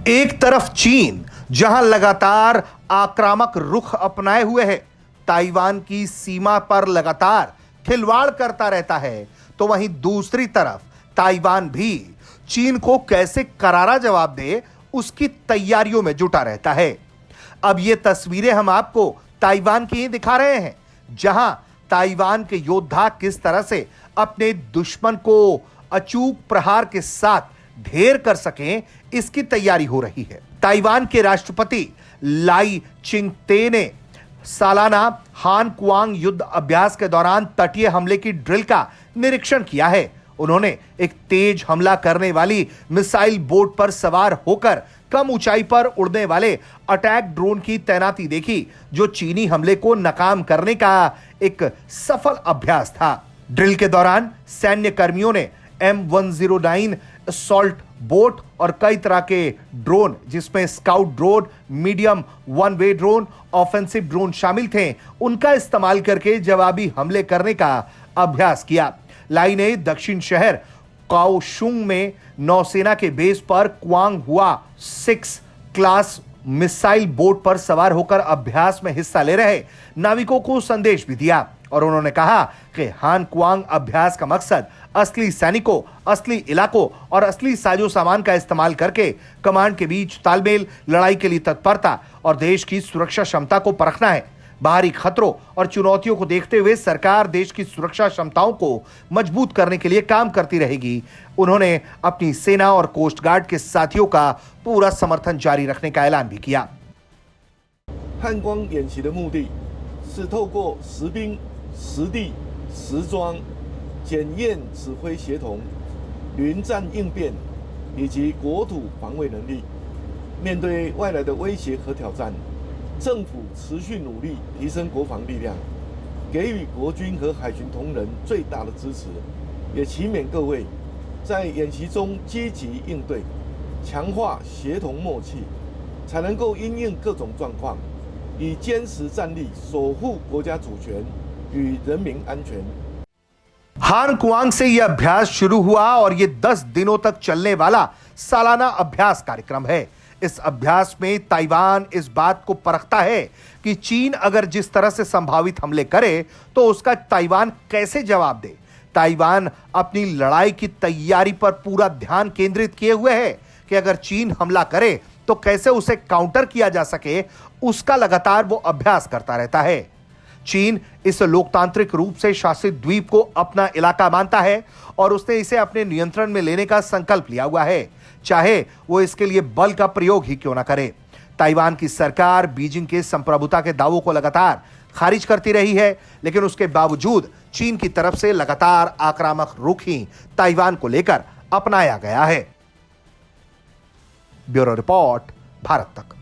एक तरफ चीन जहां लगातार आक्रामक रुख अपनाए हुए है, ताइवान की सीमा पर लगातार खिलवाड़ करता रहता है, तो वहीं दूसरी तरफ ताइवान भी चीन को कैसे करारा जवाब दे उसकी तैयारियों में जुटा रहता है। अब ये तस्वीरें हम आपको ताइवान की ही दिखा रहे हैं, जहां ताइवान के योद्धा किस तरह से अपने दुश्मन को अचूक प्रहार के साथ ढेर कर सकें, इसकी तैयारी हो रही है। ताइवान के राष्ट्रपति लाई चिंगते ने सालाना हान कुआंग युद्ध अभ्यास के दौरान तटीय हमले की ड्रिल का निरीक्षण किया है। उन्होंने एक तेज हमला करने वाली मिसाइल बोट पर सवार होकर कम ऊंचाई पर उड़ने वाले अटैक ड्रोन की तैनाती देखी, जो चीनी हमले को नाकाम करने का एक सफल अभ्यास था। ड्रिल के दौरान सैन्य कर्मियों ने M109 असॉल्ट बोट और कई तरह के ड्रोन, जिसमें scout drone, medium one way drone, offensive drone शामिल थे, उनका इस्तेमाल करके जवाबी हमले करने का अभ्यास किया। लाई ने दक्षिण शहर काओशुंग में नौसेना के बेस पर क्वांग हुआ 6 क्लास मिसाइल बोट पर सवार होकर अभ्यास में हिस्सा ले रहे नाविकों को संदेश भी दिया, और उन्होंने कहा कि हान कुआंग अभ्यास का मकसद असली सैनिकों, असली इलाकों और असली साजो सामान का इस्तेमाल करके कमांड के बीच तालमेल, लड़ाई के लिए तत्परता और देश की सुरक्षा क्षमता को परखना है। बाहरी खतरों और चुनौतियों को देखते हुए सरकार देश की सुरक्षा क्षमताओं को मजबूत करने के लिए काम करती रहेगी। उन्होंने अपनी सेना और कोस्ट गार्ड के साथियों का पूरा समर्थन जारी रखने का ऐलान भी किया। 汉光演习的目的是透过实兵、实地、实装检验指挥协同、临战应变以及国土防卫能力。面对外来的威胁和挑战，政府持续努力提升国防力量，给予国军和海军同仁最大的支持。也祈勉各位在演习中积极应对，强化协同默契，才能够因应各种状况，以坚实战力守护国家主权与人民安全。 हान कुआंग से यह अभ्यास शुरू हुआ और यह 10 दिनों तक चलने वाला सालाना अभ्यास कार्यक्रम है। इस अभ्यास में ताइवान इस बात को परखता है कि चीन अगर जिस तरह से संभावित हमले करे तो उसका ताइवान कैसे जवाब दे। ताइवान अपनी लड़ाई की तैयारी पर पूरा ध्यान केंद्रित किए हुए है कि अगर चीन हमला करे तो कैसे उसे काउंटर किया जा सके, उसका लगातार वो अभ्यास करता रहता है। चीन इस लोकतांत्रिक रूप से शासित द्वीप को अपना इलाका मानता है और उसने इसे अपने नियंत्रण में लेने का संकल्प लिया हुआ है, चाहे वो इसके लिए बल का प्रयोग ही क्यों ना करे। ताइवान की सरकार बीजिंग के संप्रभुता के दावों को लगातार खारिज करती रही है, लेकिन उसके बावजूद चीन की तरफ से लगातार आक्रामक रुख ही ताइवान को लेकर अपनाया गया है। ब्यूरो रिपोर्ट, भारत तक।